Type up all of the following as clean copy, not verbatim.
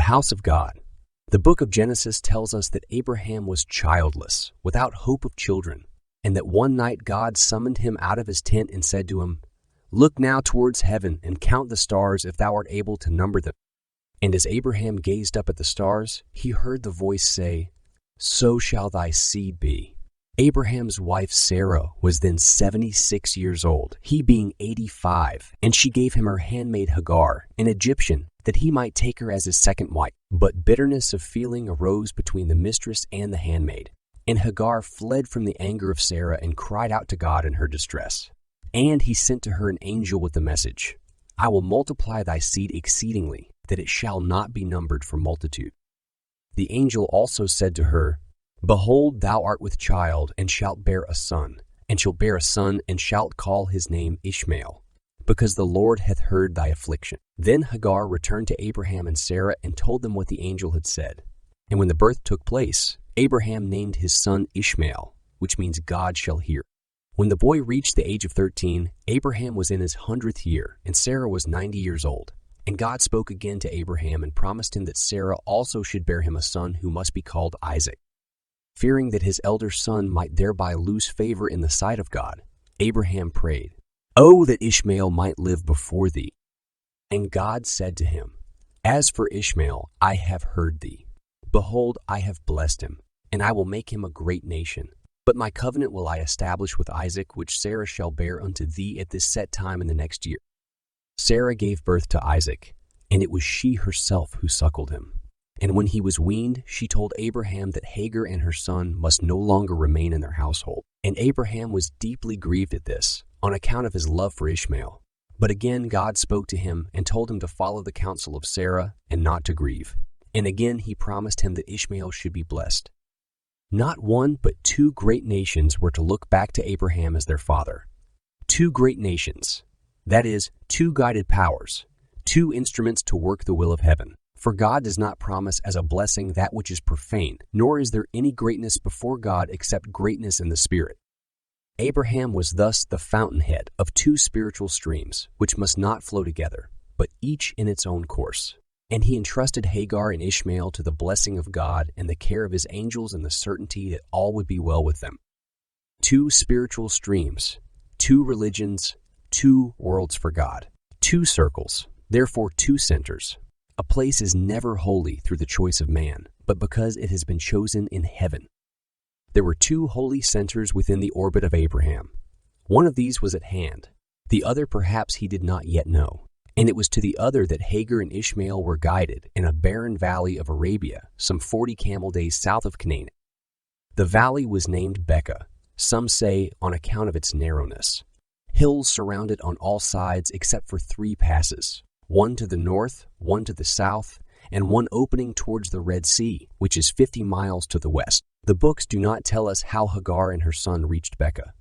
house of God. The book of Genesis tells us that Abraham was childless, without hope of children, and that one night God summoned him out of his tent and said to him, "Look now towards heaven and count the stars if thou art able to number them." And as Abraham gazed up at the stars, he heard the voice say, "So shall thy seed be." Abraham's wife Sarah was then 76 years old, he being 85, and she gave him her handmaid Hagar, an Egyptian, that he might take her as his second wife. But bitterness of feeling arose between the mistress and the handmaid, and Hagar fled from the anger of Sarah and cried out to God in her distress. And he sent to her an angel with the message, "I will multiply thy seed exceedingly, that it shall not be numbered for multitude." The angel also said to her, "Behold, thou art with child, and shalt bear a son, and shalt bear a son, and shalt call his name Ishmael, because the Lord hath heard thy affliction." Then Hagar returned to Abraham and Sarah and told them what the angel had said. And when the birth took place, Abraham named his son Ishmael, which means God shall hear. When the boy reached the age of 13, Abraham was in his 100th year, and Sarah was 90 years old. And God spoke again to Abraham and promised him that Sarah also should bear him a son who must be called Isaac. Fearing that his elder son might thereby lose favor in the sight of God, Abraham prayed, "Oh, that Ishmael might live before thee." And God said to him, "As for Ishmael, I have heard thee. Behold, I have blessed him, and I will make him a great nation. But my covenant will I establish with Isaac, which Sarah shall bear unto thee at this set time in the next year." Sarah gave birth to Isaac, and it was she herself who suckled him. And when he was weaned, she told Abraham that Hagar and her son must no longer remain in their household. And Abraham was deeply grieved at this, on account of his love for Ishmael. But again God spoke to him and told him to follow the counsel of Sarah and not to grieve. And again he promised him that Ishmael should be blessed. Not one but two great nations were to look back to Abraham as their father. Two great nations, that is, two guided powers, two instruments to work the will of heaven. For God does not promise as a blessing that which is profane, nor is there any greatness before God except greatness in the Spirit. Abraham was thus the fountainhead of two spiritual streams, which must not flow together, but each in its own course. And he entrusted Hagar and Ishmael to the blessing of God and the care of his angels and the certainty that all would be well with them. Two spiritual streams, two religions, two worlds for God, two circles, therefore two centers. A place is never holy through the choice of man, but because it has been chosen in heaven. There were two holy centers within the orbit of Abraham. One of these was at hand. The other perhaps he did not yet know. And it was to the other that Hagar and Ishmael were guided in a barren valley of Arabia, some 40 camel days south of Canaan. The valley was named Becca, some say on account of its narrowness. Hills surround it on all sides except for 3 passes, one to the north, one to the south, and one opening towards the Red Sea, which is 50 miles to the west. The books do not tell us how Hagar and her son reached Becca.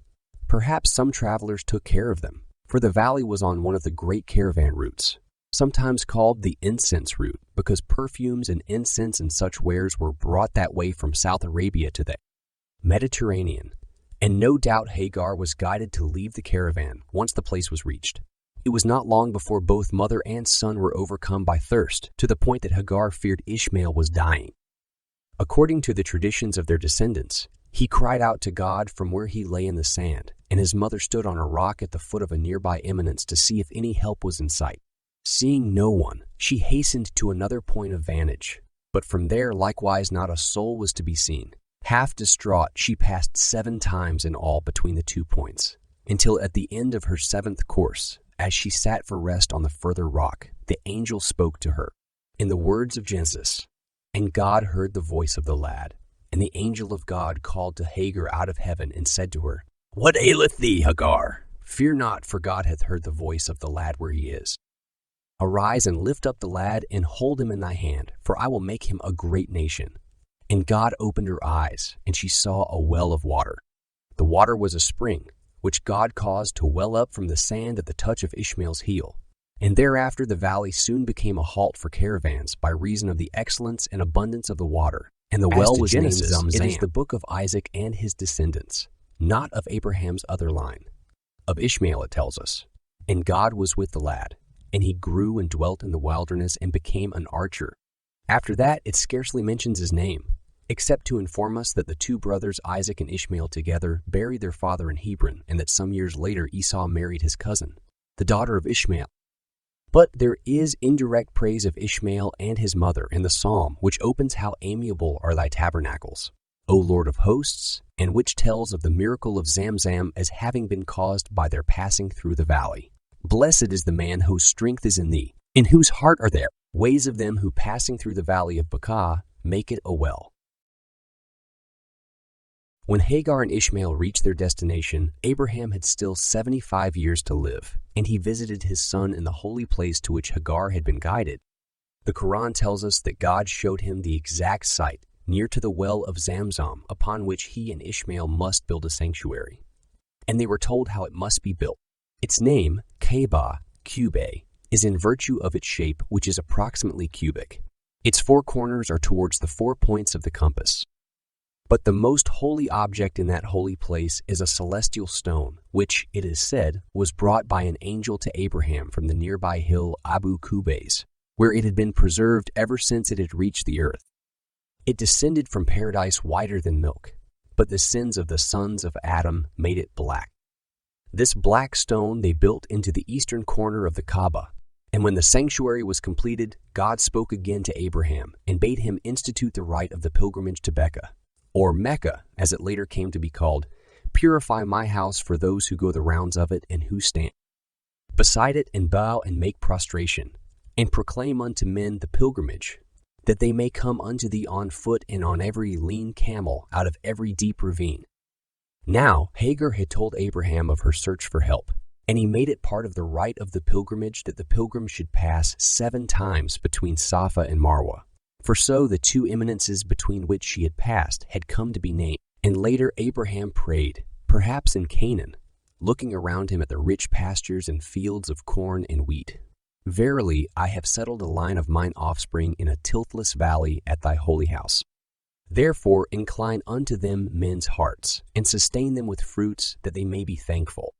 Perhaps some travelers took care of them, for the valley was on one of the great caravan routes, sometimes called the incense route, because perfumes and incense and such wares were brought that way from South Arabia to the Mediterranean. And no doubt Hagar was guided to leave the caravan once the place was reached. It was not long before both mother and son were overcome by thirst, to the point that Hagar feared Ishmael was dying. According to the traditions of their descendants, he cried out to God from where he lay in the sand, and his mother stood on a rock at the foot of a nearby eminence to see if any help was in sight. Seeing no one, she hastened to another point of vantage, but from there likewise not a soul was to be seen. Half distraught, she passed 7 times in all between the 2 points, until at the end of her 7th course, as she sat for rest on the further rock, the angel spoke to her, in the words of Genesis, "And God heard the voice of the lad, and the angel of God called to Hagar out of heaven and said to her, What aileth thee, Hagar? Fear not, for God hath heard the voice of the lad where he is. Arise and lift up the lad and hold him in thy hand, for I will make him a great nation." And God opened her eyes, and she saw a well of water. The water was a spring, which God caused to well up from the sand at the touch of Ishmael's heel. And thereafter the valley soon became a halt for caravans by reason of the excellence and abundance of the water. And the well was named Zamzam. It is the book of Isaac and his descendants, not of Abraham's other line. Of Ishmael it tells us, "And God was with the lad, and he grew and dwelt in the wilderness and became an archer, After that, it scarcely mentions his name, except to inform us that the two brothers Isaac and Ishmael together buried their father in Hebron, and that some years later Esau married his cousin, the daughter of Ishmael. But there is indirect praise of Ishmael and his mother in the psalm, which opens, "How amiable are thy tabernacles, O Lord of hosts," and which tells of the miracle of Zamzam as having been caused by their passing through the valley. "Blessed is the man whose strength is in thee, in whose heart are there ways of them who passing through the valley of Becca make it a well." When Hagar and Ishmael reached their destination, Abraham had still 75 years to live, and he visited his son in the holy place to which Hagar had been guided. The Quran tells us that God showed him the exact site near to the well of Zamzam, upon which he and Ishmael must build a sanctuary. And they were told how it must be built. Its name, Kaaba, Cube, is in virtue of its shape, which is approximately cubic. Its four corners are towards the 4 points of the compass. But the most holy object in that holy place is a celestial stone, which, it is said, was brought by an angel to Abraham from the nearby hill Abu Qubais, where it had been preserved ever since it had reached the earth. It descended from paradise whiter than milk, but the sins of the sons of Adam made it black. This black stone they built into the eastern corner of the Kaaba, and when the sanctuary was completed, God spoke again to Abraham and bade him institute the rite of the pilgrimage to Becca, or Mecca, as it later came to be called. "Purify my house for those who go the rounds of it and who stand beside it and bow and make prostration, and proclaim unto men the pilgrimage, that they may come unto thee on foot and on every lean camel out of every deep ravine." Now Hagar had told Abraham of her search for help, and he made it part of the rite of the pilgrimage that the pilgrim should pass 7 times between Safa and Marwa. For so the 2 eminences between which she had passed had come to be named. And later Abraham prayed, perhaps in Canaan, looking around him at the rich pastures and fields of corn and wheat. "Verily, I have settled a line of mine offspring in a tilthless valley at thy holy house. Therefore incline unto them men's hearts, and sustain them with fruits, that they may be thankful.